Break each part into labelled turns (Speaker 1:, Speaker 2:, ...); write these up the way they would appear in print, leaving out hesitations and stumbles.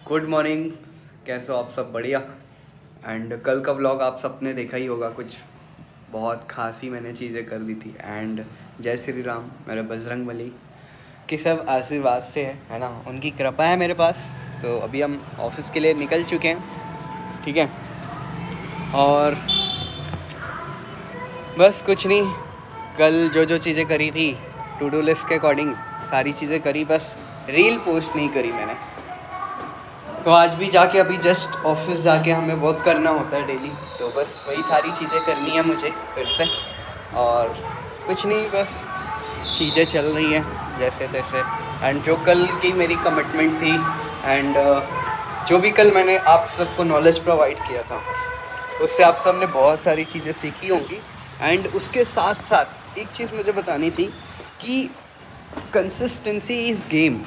Speaker 1: Good morning. कैसे हो आप सब? बढ़िया। एंड कल का व्लॉग आप सब ने देखा ही होगा, कुछ बहुत खास ही मैंने चीज़ें कर दी थी। एंड जय श्री राम, मेरे बजरंगबली के सब आशीर्वाद से है ना, उनकी कृपा है मेरे पास। तो अभी हम ऑफिस के लिए निकल चुके हैं, ठीक है। और बस कुछ नहीं, कल जो जो चीज़ें करी थी टू डू लिस्ट के अकॉर्डिंग सारी चीज़ें करी, बस रील पोस्ट नहीं करी मैंने। तो आज भी जाके अभी जस्ट ऑफिस जाके हमें वर्क करना होता है डेली, तो बस वही सारी चीज़ें करनी है मुझे फिर से। और कुछ नहीं, बस चीज़ें चल रही हैं जैसे तैसे। एंड जो कल की मेरी कमिटमेंट थी एंड जो भी कल मैंने आप सबको नॉलेज प्रोवाइड किया था, उससे आप सब ने बहुत सारी चीज़ें सीखी होंगी। एंड उसके साथ साथ एक चीज़ मुझे बतानी थी कि कंसिस्टेंसी इज़ गेम।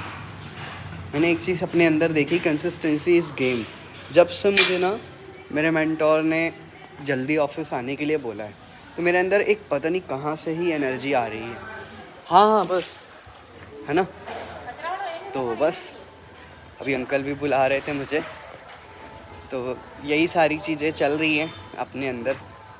Speaker 1: मैंने एक चीज़ अपने अंदर देखी, कंसिस्टेंसी इज़ गेम। जब से मुझे ना मेरे मेंटोर ने जल्दी ऑफिस आने के लिए बोला है, तो मेरे अंदर एक पता नहीं कहाँ से ही एनर्जी आ रही है। हाँ बस, है ना। तो बस अभी अंकल भी बुला रहे थे मुझे, तो यही सारी चीज़ें चल रही हैं अपने अंदर।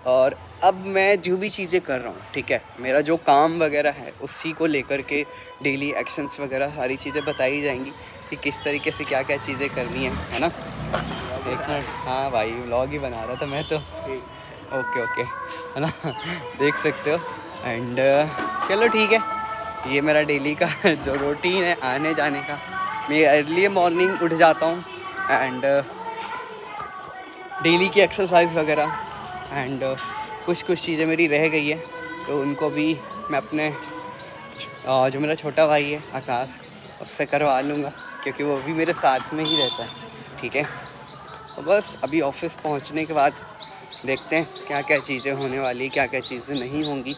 Speaker 1: और अब मैं जो भी चीज़ें कर रहा हूँ, ठीक है, मेरा जो काम वगैरह है उसी को लेकर के डेली एक्शंस वगैरह सारी चीज़ें बताई जाएंगी कि किस तरीके से क्या क्या चीज़ें करनी है ना। एक मिनट, हाँ भाई व्लॉग ही बना रहा था मैं तो। ओके ओके, है ना। देख सकते हो। एंड चलो ठीक है, ये मेरा डेली का जो रूटीन है आने जाने का। मैं अर्ली मॉर्निंग उठ जाता हूँ एंड डेली की एक्सरसाइज वगैरह। एंड कुछ चीज़ें मेरी रह गई है, तो उनको भी मैं अपने जो मेरा छोटा भाई है आकाश, उससे करवा लूँगा, क्योंकि वो भी मेरे साथ में ही रहता है, ठीक है। तो बस अभी ऑफिस पहुंचने के बाद देखते हैं क्या क्या चीज़ें होने वाली, क्या क्या चीज़ें नहीं होंगी,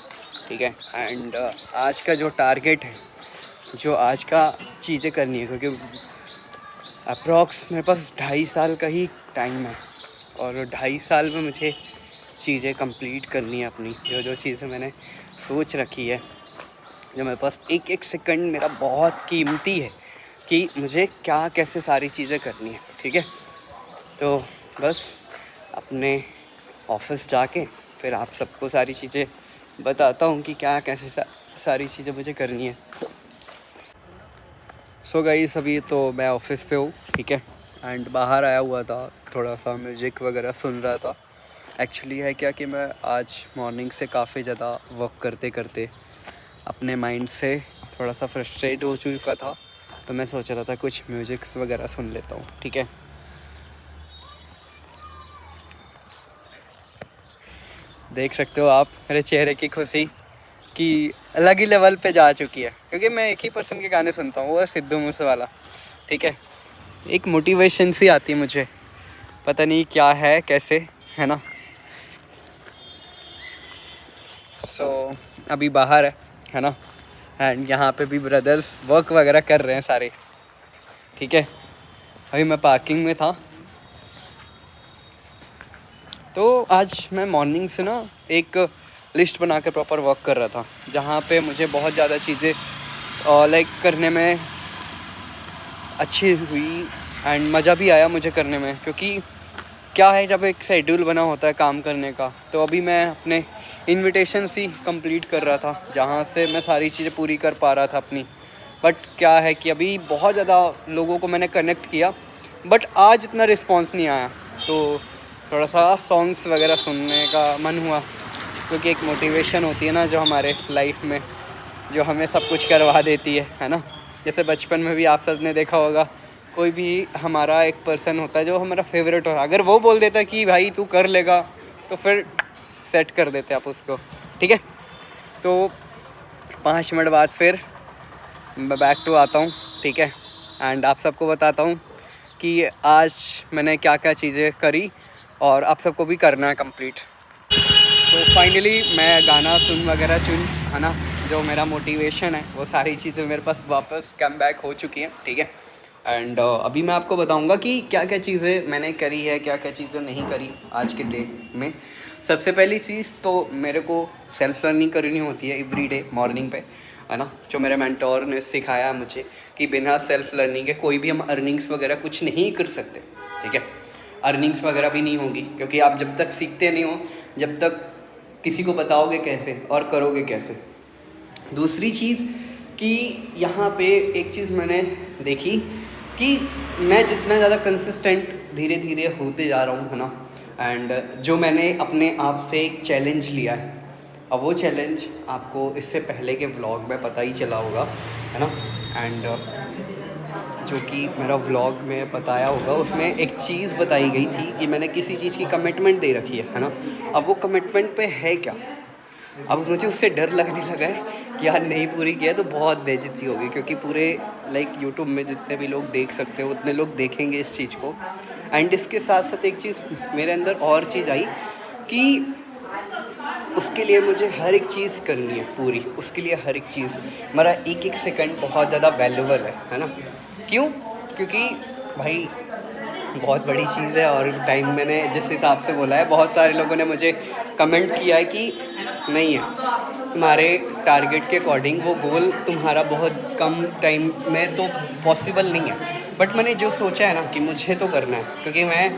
Speaker 1: ठीक है। एंड आज का जो टारगेट है, जो आज का चीज़ें करनी है, क्योंकि अप्रॉक्स मेरे पास 2.5 साल का ही टाइम है, और 2.5 साल में मुझे चीज़ें कंप्लीट करनी है अपनी। जो जो चीज़ें मैंने सोच रखी है, जो मेरे पास एक एक सेकंड मेरा बहुत कीमती है कि मुझे क्या कैसे सारी चीज़ें करनी है, ठीक है। तो बस अपने ऑफिस जाके फिर आप सबको सारी चीज़ें बताता हूँ कि क्या कैसे सारी चीज़ें मुझे करनी है। सो गाइस, अभी तो मैं ऑफिस पे हूँ, ठीक है। एंड बाहर आया हुआ था, थोड़ा सा म्यूजिक वगैरह सुन रहा था। एक्चुअली है क्या कि मैं आज मॉर्निंग से काफ़ी ज़्यादा वर्क करते करते अपने माइंड से थोड़ा सा फ्रस्ट्रेट हो चुका था, तो मैं सोच रहा था कुछ म्यूजिक्स वगैरह सुन लेता हूँ, ठीक है। देख सकते हो आप मेरे चेहरे की खुशी कि अलग ही लेवल पे जा चुकी है, क्योंकि मैं एक ही पर्सन के गाने सुनता हूँ, वो है सिद्धू मूसेवाला, ठीक है। एक मोटिवेशन सी आती है मुझे, पता नहीं क्या है कैसे, है ना। सो अभी बाहर है ना। एंड यहाँ पे भी ब्रदर्स वर्क वगैरह कर रहे हैं सारे, ठीक है। अभी मैं पार्किंग में था, तो आज मैं मॉर्निंग से ना एक लिस्ट बना के प्रॉपर वर्क कर रहा था, जहाँ पे मुझे बहुत ज़्यादा चीज़ें लाइक करने में अच्छी हुई एंड मज़ा भी आया मुझे करने में। क्योंकि क्या है, जब एक शेड्यूल बना होता है काम करने का, तो अभी मैं अपने इनविटेशन ही कंप्लीट कर रहा था, जहाँ से मैं सारी चीज़ें पूरी कर पा रहा था अपनी। बट क्या है कि अभी बहुत ज़्यादा लोगों को मैंने कनेक्ट किया, बट आज इतना रिस्पॉन्स नहीं आया, तो थोड़ा सा सॉन्ग्स वगैरह सुनने का मन हुआ। क्योंकि एक मोटिवेशन होती है ना जो हमारे लाइफ में, जो हमें सब कुछ करवा देती है ना। जैसे बचपन में भी आप सब ने देखा होगा, कोई भी हमारा एक पर्सन होता है जो हमारा फेवरेट होता है, अगर वो बोल देता है कि भाई तू कर लेगा, तो फिर सेट कर देते आप उसको, ठीक है। तो 5 मिनट बाद फिर मैं बैक टू आता हूँ, ठीक है। एंड आप सबको बताता हूँ कि आज मैंने क्या क्या चीज़ें करी, और आप सबको भी करना है कंप्लीट। तो फाइनली मैं गाना सुन वगैरह है ना, जो मेरा मोटिवेशन है वो सारी चीज़ें मेरे पास वापस कम बैक हो चुकी हैं, ठीक है। एंड अभी मैं आपको बताऊंगा कि क्या क्या चीज़ें मैंने करी है, क्या क्या चीज़ें नहीं करी आज के डेट में। सबसे पहली चीज़ तो मेरे को सेल्फ लर्निंग करनी होती है एवरी डे मॉर्निंग पे, है ना। जो मेरे मेंटोर ने सिखाया मुझे कि बिना सेल्फ लर्निंग के कोई भी हम अर्निंग्स वगैरह कुछ नहीं कर सकते, ठीक है। अर्निंग्स वगैरह भी नहीं होगी, क्योंकि आप जब तक सीखते नहीं हो, जब तक किसी को बताओगे कैसे और करोगे कैसे। दूसरी चीज़ कि यहाँ पे एक चीज़ मैंने देखी कि मैं जितना ज़्यादा कंसिस्टेंट धीरे धीरे होते जा रहा हूँ, है ना, एंड जो मैंने अपने आप से एक चैलेंज लिया है, अब वो चैलेंज आपको इससे पहले के व्लॉग में पता ही चला होगा, है ना, एंड जो कि मेरा व्लॉग में बताया होगा, उसमें एक चीज़ बताई गई थी कि मैंने किसी चीज़ की कमिटमेंट दे रखी है ना। अब वो कमिटमेंट पे है क्या, अब मुझे उससे डर लगने लगा है कि यार नहीं पूरी किया तो बहुत बेइज्जती होगी, क्योंकि पूरे लाइक यूट्यूब में जितने भी लोग देख सकते हो उतने लोग देखेंगे इस चीज़ को। एंड इसके साथ साथ एक चीज़ मेरे अंदर और चीज़ आई कि उसके लिए मुझे हर एक चीज़ करनी है पूरी, उसके लिए हर एक चीज़, मेरा एक एक सेकंड बहुत ज़्यादा वैल्यूबल है ना। क्यों? क्योंकि भाई बहुत बड़ी चीज़ है, और टाइम मैंने जिस हिसाब से बोला है, बहुत सारे लोगों ने मुझे कमेंट किया है कि नहीं है तुम्हारे टारगेट के अकॉर्डिंग वो गोल तुम्हारा बहुत कम टाइम में तो पॉसिबल नहीं है। बट मैंने जो सोचा है ना कि मुझे तो करना है, क्योंकि मैं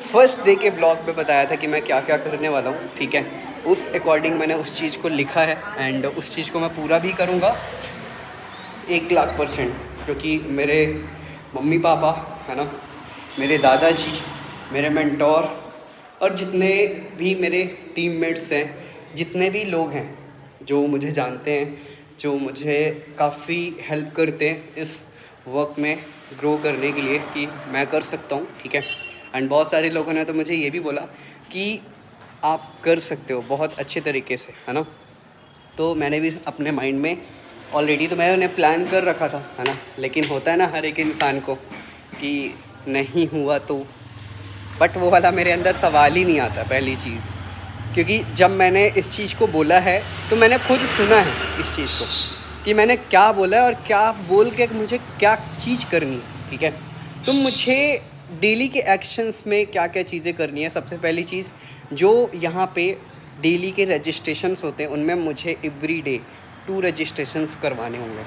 Speaker 1: फर्स्ट डे के ब्लॉग में बताया था कि मैं क्या क्या करने वाला हूँ, ठीक है, उस अकॉर्डिंग मैंने उस चीज़ को लिखा है, एंड उस चीज़ को मैं पूरा भी करूँगा 1,00,000%, क्योंकि मेरे मम्मी पापा, है ना, मेरे दादाजी, मेरे मेंटोर और जितने भी मेरे टीममेट्स हैं, जितने भी लोग हैं जो मुझे जानते हैं, जो मुझे काफ़ी हेल्प करते हैं इस वर्क में ग्रो करने के लिए कि मैं कर सकता हूँ, ठीक है। एंड बहुत सारे लोगों ने तो मुझे ये भी बोला कि आप कर सकते हो बहुत अच्छे तरीके से, है ना। तो मैंने भी अपने माइंड में ऑलरेडी तो मैंने प्लान कर रखा था, है ना, लेकिन होता है ना हर एक इंसान को कि नहीं हुआ तो, बट वो वाला मेरे अंदर सवाल ही नहीं आता पहली चीज़, क्योंकि जब मैंने इस चीज़ को बोला है तो मैंने खुद सुना है इस चीज़ को कि मैंने क्या बोला है और क्या बोल के मुझे क्या चीज़ करनी है, ठीक है। तो मुझे डेली के एक्शंस में क्या क्या चीज़ें करनी है, सबसे पहली चीज़ जो यहाँ पे डेली के रजिस्ट्रेशंस होते हैं उनमें मुझे एवरी डे 2 रजिस्ट्रेशंस करवाने होंगे,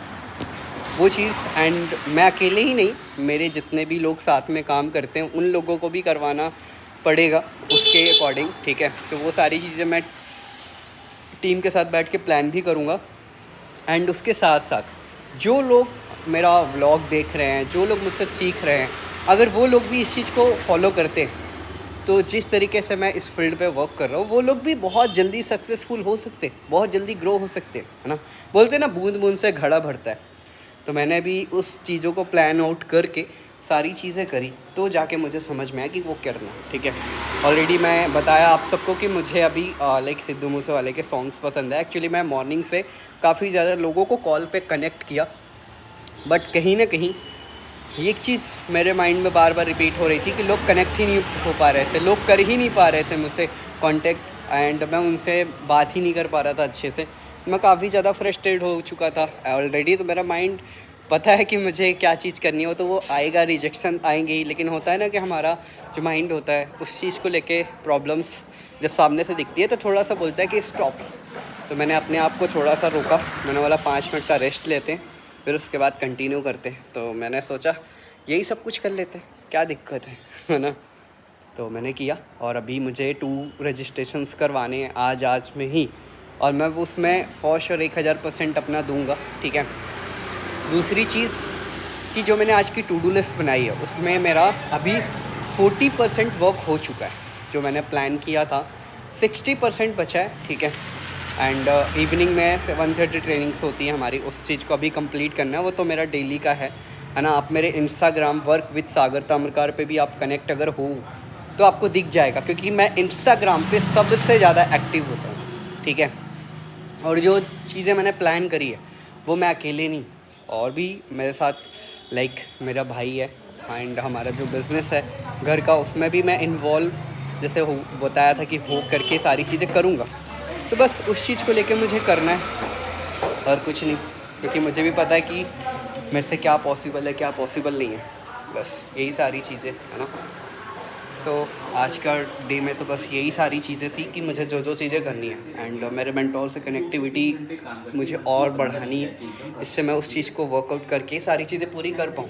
Speaker 1: वो चीज़। एंड मैं अकेले ही नहीं, मेरे जितने भी लोग साथ में काम करते हैं उन लोगों को भी करवाना पड़ेगा उसके अकॉर्डिंग, ठीक है। तो वो सारी चीज़ें मैं टीम के साथ बैठ के प्लान भी करूँगा। एंड उसके साथ साथ जो लोग मेरा व्लॉग देख रहे हैं, जो लोग मुझसे सीख रहे हैं, अगर वो लोग भी इस चीज़ को फॉलो करते हैं तो जिस तरीके से मैं इस फील्ड पे वर्क कर रहा हूँ वो लोग भी बहुत जल्दी सक्सेसफुल हो सकते हैं, बहुत जल्दी ग्रो हो सकते हैं, है ना। बोलते हैं ना बूंद बूंद से घड़ा भरता है। तो मैंने भी उस चीज़ों को प्लान आउट करके सारी चीज़ें करी तो जाके मुझे समझ में आया कि वो करना, ठीक है। ऑलरेडी मैं बताया आप सबको कि मुझे अभी लाइक सिद्धू मूसेवाले के सॉन्ग्स पसंद है। एक्चुअली मैं मॉर्निंग से काफ़ी ज़्यादा लोगों को कॉल पे कनेक्ट किया, बट कहीं ना कहीं ये एक चीज़ मेरे माइंड में बार बार रिपीट हो रही थी कि लोग कनेक्ट ही नहीं हो पा रहे थे, लोग कर ही नहीं पा रहे थे मुझसे कांटेक्ट, एंड मैं उनसे बात ही नहीं कर पा रहा था अच्छे से। मैं काफ़ी ज़्यादा फ्रस्ट्रेट हो चुका था ऑलरेडी। तो मेरा माइंड पता है कि मुझे क्या चीज़ करनी हो तो वो आएगा, रिजेक्शन आएंगे ही, लेकिन होता है ना कि हमारा जो माइंड होता है उस चीज़ को लेके प्रॉब्लम्स जब सामने से दिखती है तो थोड़ा सा बोलता है कि स्टॉप। तो मैंने अपने आप को थोड़ा सा रोका, मैंने बोला 5 मिनट का रेस्ट लेते हैं फिर उसके बाद कंटिन्यू करते हैं। तो मैंने सोचा यही सब कुछ कर लेते हैं, क्या दिक्कत है ना। तो मैंने किया और अभी मुझे 2 रजिस्ट्रेशंस करवाने हैं आज में ही, और मैं वो उसमें फॉर श्योर 1000% अपना दूंगा, ठीक है। दूसरी चीज़ कि जो मैंने आज की टू डू लिस्ट बनाई है उसमें मेरा अभी 40% वर्क हो चुका है। जो मैंने प्लान किया था 60% बचा है, ठीक है। एंड इवनिंग में 1:30 ट्रेनिंग्स होती हैं हमारी, उस चीज़ को अभी कंप्लीट करना है, वो तो मेरा डेली का है ना। आप मेरे इंस्टाग्राम वर्क विद सागर ताम्रकार पे भी आप कनेक्ट अगर हो तो आपको दिख जाएगा, क्योंकि मैं इंस्टाग्राम पे सबसे ज़्यादा एक्टिव होता हूँ, ठीक है। और जो चीज़ें मैंने प्लान करी है वो मैं अकेले नहीं, और भी मेरे साथ लाइक मेरा भाई है, एंड हमारा जो बिज़नेस है घर का उसमें भी मैं इन्वॉल्व जैसे हो बताया था कि हो करके सारी चीज़ें करूँगा। तो बस उस चीज़ को लेकर मुझे करना है और कुछ नहीं, क्योंकि मुझे भी पता है कि मेरे से क्या पॉसिबल है क्या पॉसिबल नहीं है, बस यही सारी चीज़ें, है ना। तो आज का डे में तो बस यही सारी चीज़ें थी कि मुझे जो जो चीज़ें करनी है एंड मेरे मेंटोर से कनेक्टिविटी मुझे और बढ़ानी है, इससे मैं उस चीज़ को वर्कआउट करके सारी चीज़ें पूरी कर पाऊँ।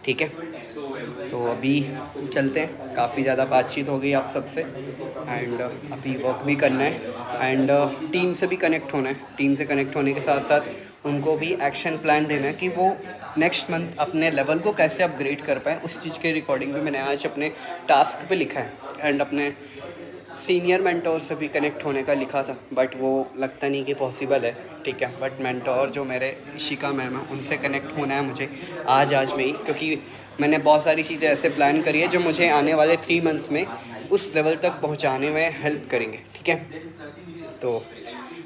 Speaker 1: ठीक है, तो अभी चलते हैं, काफ़ी ज़्यादा बातचीत हो गई आप सबसे एंड अभी वर्क भी करना है एंड टीम से भी कनेक्ट होना है। टीम से कनेक्ट होने के साथ साथ उनको भी एक्शन प्लान देना है कि वो नेक्स्ट मंथ अपने लेवल को कैसे अपग्रेड कर पाएँ। उस चीज़ के रिकॉर्डिंग भी मैंने आज अपने टास्क पे लिखा है एंड अपने सीनियर मेंटोर से भी कनेक्ट होने का लिखा था, बट वो लगता नहीं कि पॉसिबल है। ठीक है, बट मेंटोर जो मेरे इशिका मैम है उनसे कनेक्ट होना है मुझे आज में ही, क्योंकि मैंने बहुत सारी चीज़ें ऐसे प्लान करी है जो मुझे आने वाले 3 मंथ्स में उस लेवल तक पहुंचाने में हेल्प करेंगे। ठीक है, तो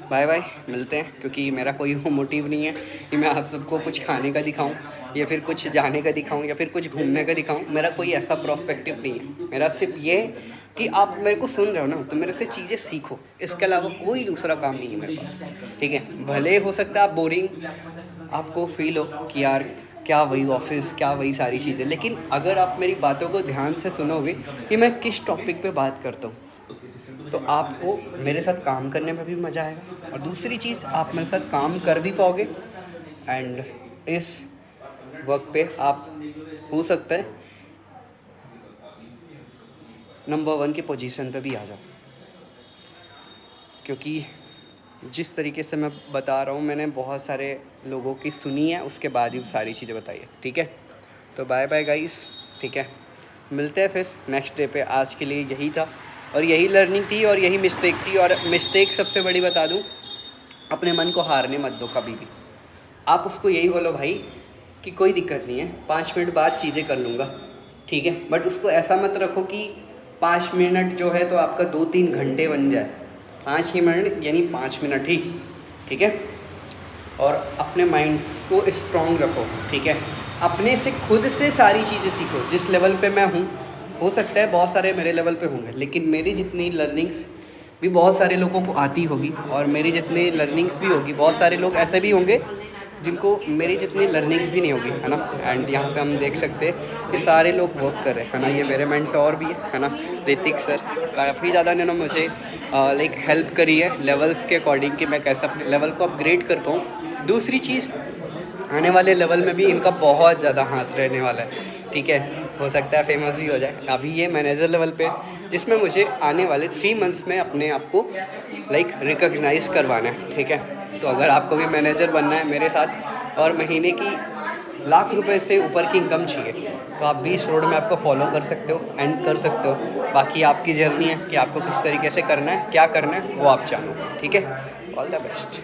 Speaker 1: बाय बाय, मिलते हैं, क्योंकि मेरा कोई मोटिव नहीं है कि मैं आप सबको कुछ खाने का दिखाऊं या फिर कुछ जाने का दिखाऊं या फिर कुछ घूमने का दिखाऊं। मेरा कोई ऐसा प्रोस्पेक्टिव नहीं है। मेरा सिर्फ ये कि आप मेरे को सुन रहे हो ना, तो मेरे से चीज़ें सीखो, इसके अलावा कोई दूसरा काम नहीं है मेरे पास। ठीक है, भले हो सकता है आप बोरिंग आपको फील हो कि यार क्या वही ऑफिस, क्या वही सारी चीज़ें, लेकिन अगर आप मेरी बातों को ध्यान से सुनोगे कि मैं किस टॉपिक पे बात करता हूँ, तो आपको मेरे साथ काम करने में भी मज़ा आएगा और दूसरी चीज़ आप मेरे साथ काम कर भी पाओगे एंड इस वर्क पे आप हो सकता है नंबर 1 की पोजीशन पे भी आ जाओ। क्योंकि जिस तरीके से मैं बता रहा हूँ मैंने बहुत सारे लोगों की सुनी है, उसके बाद ही सारी चीज़ें बताई है। ठीक है, तो बाय बाय गाइस। ठीक है, मिलते हैं फिर नेक्स्ट डे पे। आज के लिए यही था और यही लर्निंग थी और यही मिस्टेक थी। और मिस्टेक सबसे बड़ी बता दूँ, अपने मन को हारने मत दो कभी भी। आप उसको यही बोलो भाई कि कोई दिक्कत नहीं है, 5 मिनट बाद चीज़ें कर लूँगा। ठीक है, बट उसको ऐसा मत रखो कि 5 मिनट जो है तो आपका 2-3 घंटे बन जाए। 5 ही मिनट यानी 5 मिनट ही। ठीक है, और अपने माइंड्स को स्ट्रॉन्ग रखो। ठीक है, अपने से खुद से सारी चीज़ें सीखो। जिस लेवल पे मैं हूँ, हो सकता है बहुत सारे मेरे लेवल पे होंगे, लेकिन मेरी जितनी लर्निंग्स भी बहुत सारे लोगों को आती होगी और मेरी जितनी लर्निंग्स भी होगी, बहुत सारे लोग ऐसे भी होंगे जिनको मेरी जितनी लर्निंग्स भी नहीं होगी, है ना। एंड यहाँ पे हम देख सकते हैं कि सारे लोग वर्क कर रहे हैं, है ना। ये मेरे मेंटोर भी है ना, ऋतिक सर। काफ़ी ज़्यादा ने मुझे लाइक हेल्प करी है लेवल्स के अकॉर्डिंग कि मैं कैसे अपने लेवल को अपग्रेड कर पाऊँ। दूसरी चीज़, आने वाले लेवल में भी इनका बहुत ज़्यादा हाथ रहने वाला है। ठीक है, हो सकता है फेमस भी हो जाए। अभी ये मैनेजर लेवल पे, जिसमें मुझे आने वाले 3 मंथ्स में अपने आप को लाइक रिकॉग्नाइज़ करवाना है। ठीक है, तो अगर आपको भी मैनेजर बनना है मेरे साथ और महीने की लाख रुपए से ऊपर की इनकम चाहिए, तो आप भी इस रोड में आपको फॉलो कर सकते हो एंड कर सकते हो। बाकी आपकी जर्नी है कि आपको किस तरीके से करना है, क्या करना है, वो आप जानो। ठीक है, ऑल द बेस्ट।